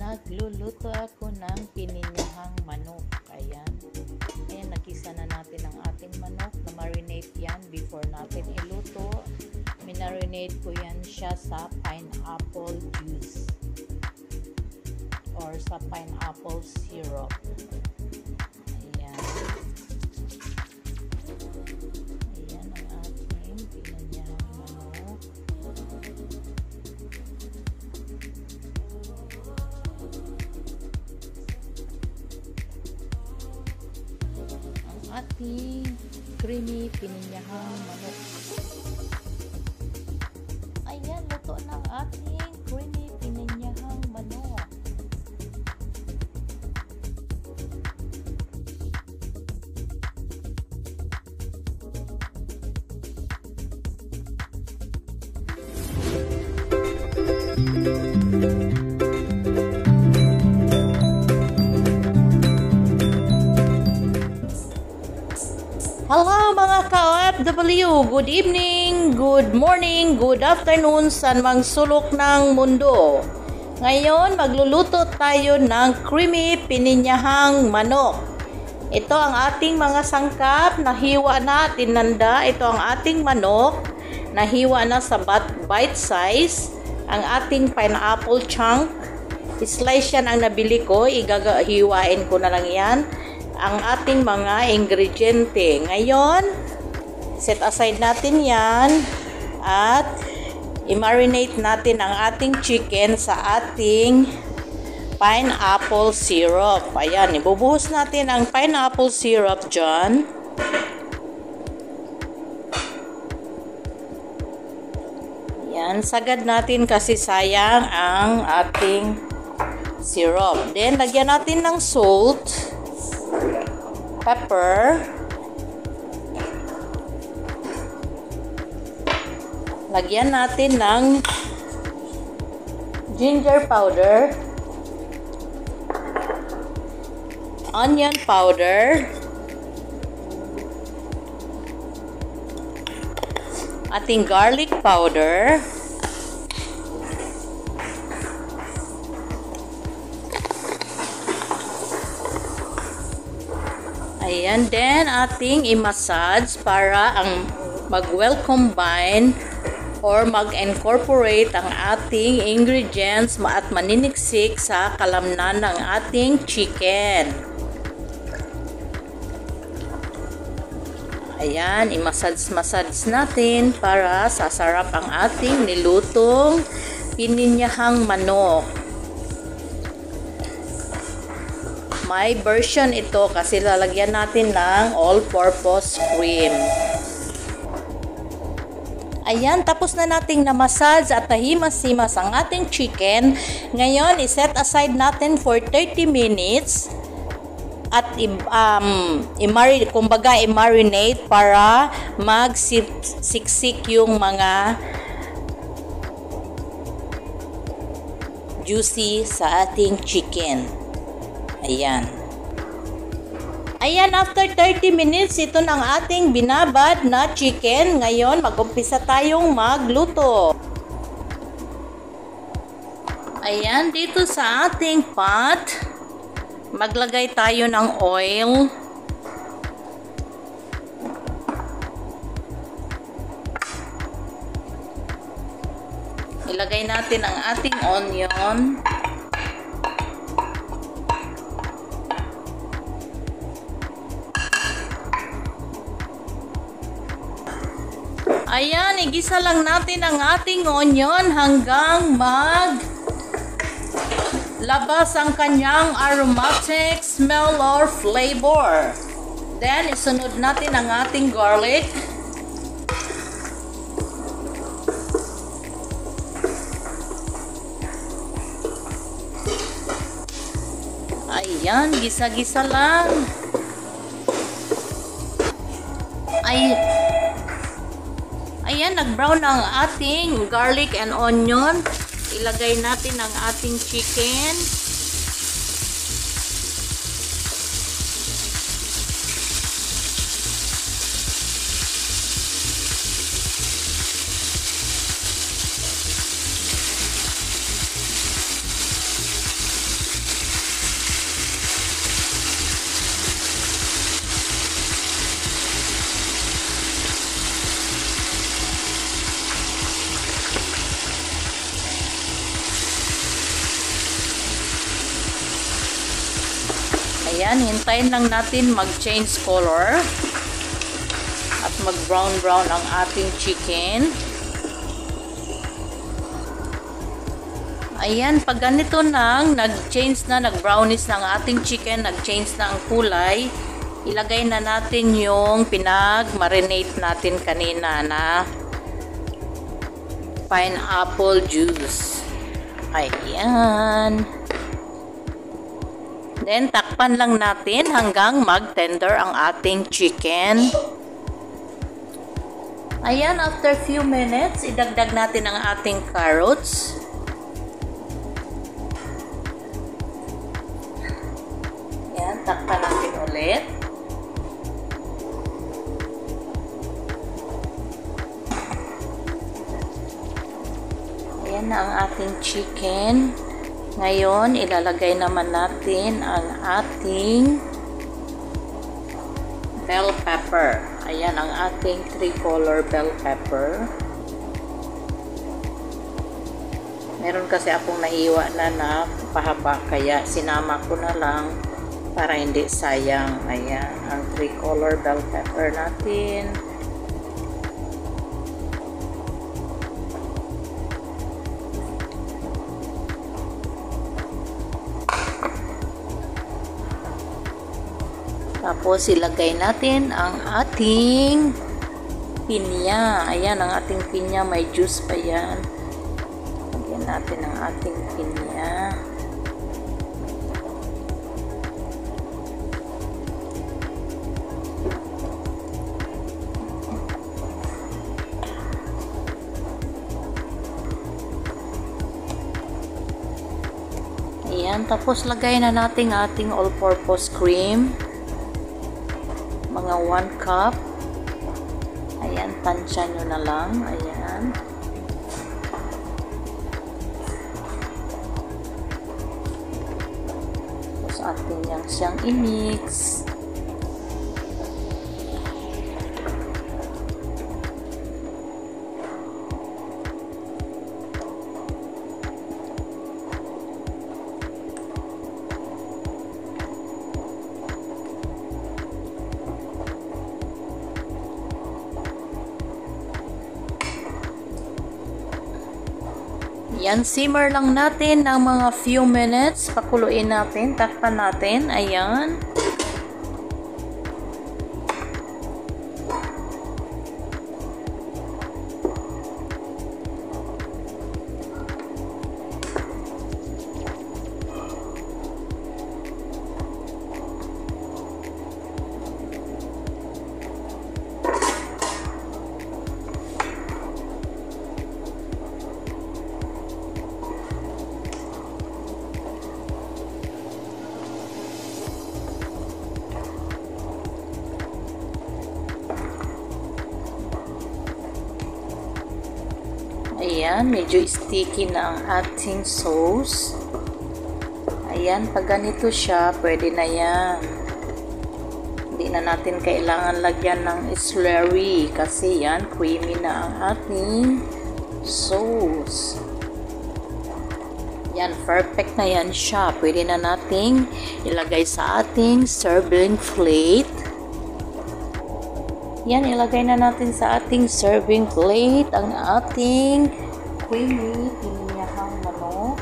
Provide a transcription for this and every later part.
Magluluto ako ng pininyahang manok. Ayan. Ayan, nagisa na natin ang ating manok. Na-marinate yan before natin iluto. Minarinate ko yan siya sa pineapple juice or sa pineapple syrup. Ayan. Ayan ang ating pininyahang manok. Ating creamy pininyahang manok. Ayan, luto ng ating creamy pininyahang manok. Hello mga ka-OFW! Good evening, good morning, good afternoon sa mga sulok ng mundo. Ngayon, magluluto tayo ng creamy pininyahang manok. Ito ang ating mga sangkap, nahiwa na, tinanda. Ito ang ating manok, nahiwa na sa bite size. Ang ating pineapple chunk, slice yan ang nabili ko, igahiwain ko na lang yan. Ang ating mga ingrediente. Ngayon, set aside natin yan at i-marinate natin ang ating chicken sa ating pineapple syrup. Ayan, ibubuhos natin ang pineapple syrup dyan. Ayan, sagad natin kasi sayang ang ating syrup. Then, lagyan natin ng salt, pepper, lagyan natin ng ginger powder, onion powder, ating garlic powder, ayan, then ating i-massage para ang mag-well combine or mag-incorporate ang ating ingredients at maniniksik sa kalamnan ng ating chicken. Ayan, i-massage natin para sasarap ang ating nilutong pininyahang manok. May version ito kasi lalagyan natin ng all-purpose cream. Ayan, tapos na nating na-massage at nahimas-himas ang ating chicken. Ngayon, iset aside natin for 30 minutes at i-marinate para magsiksik yung mga juicy sa ating chicken. Ayan. Ayan, after 30 minutes, ito na ang ating binabad na chicken. Ngayon, mag-umpisa tayong magluto. Ayan, dito sa ating pot, maglagay tayo ng oil. Ilagay natin ang ating onion. Ayan, igisa lang natin ang ating onion hanggang labas ang kanyang aromatic smell or flavor. Then, isunod natin ang ating garlic. Ayan, gisa-gisa lang. Ayan, nag-brown ang ating garlic and onion. Ilagay natin ang ating chicken. Ayan, hintayin lang natin mag-change color at mag-brown ang ating chicken. Ayan, pag ganito nang nag-change na, nag-brownish na ang ating chicken, nag-change na ang kulay, ilagay na natin yung pinag-marinate natin kanina na pineapple juice. Ayan. Then, takpan lang natin hanggang mag-tender ang ating chicken. Ayan, after few minutes, idagdag natin ang ating carrots. Ayan, takpan natin ulit. Ayan na ang ating chicken. Ngayon, ilalagay naman natin ang ating bell pepper. Ayan ang ating 3-color bell pepper. Meron kasi akong nahiwa na pahaba, kaya sinama ko na lang para hindi sayang. Ayan, ang 3-color bell pepper natin. Tapos, ilagay natin ang ating pinya. Ayan, ang ating pinya. May juice pa yan. Lagyan natin ang ating pinya. Ayan, tapos lagay na natin ating all-purpose cream. Mga 1 cup. Ayan, tansya nyo na lang. Ayan. Tapos atin siyang i-mix. Yan, simmer lang natin ng mga few minutes. Pakuluin natin, takpan natin. Ayan. Ayan, medyo sticky na ang ating sauce. Ayan, pag ganito siya, pwede na yan. Hindi na natin kailangan lagyan ng slurry kasi yan, creamy na ang ating sauce. Yan, perfect na yan siya. Pwede na nating ilagay sa ating serving plate. Yan, ilagay na natin sa ating serving plate ang ating creamy pininyahang manok.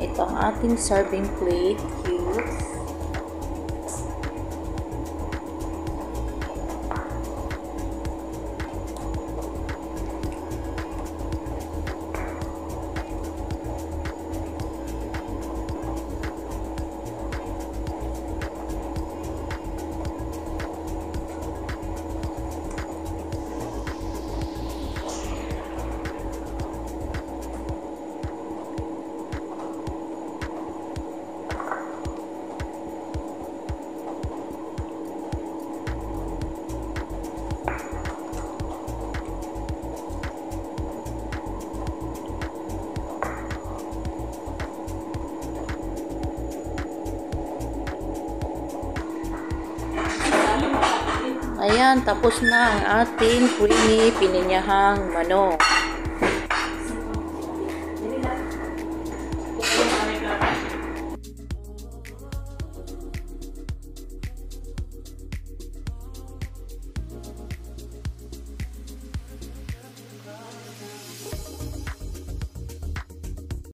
Ito ang ating serving plate. Cute. Ayan, tapos na ang ating creamy pininyahang manok.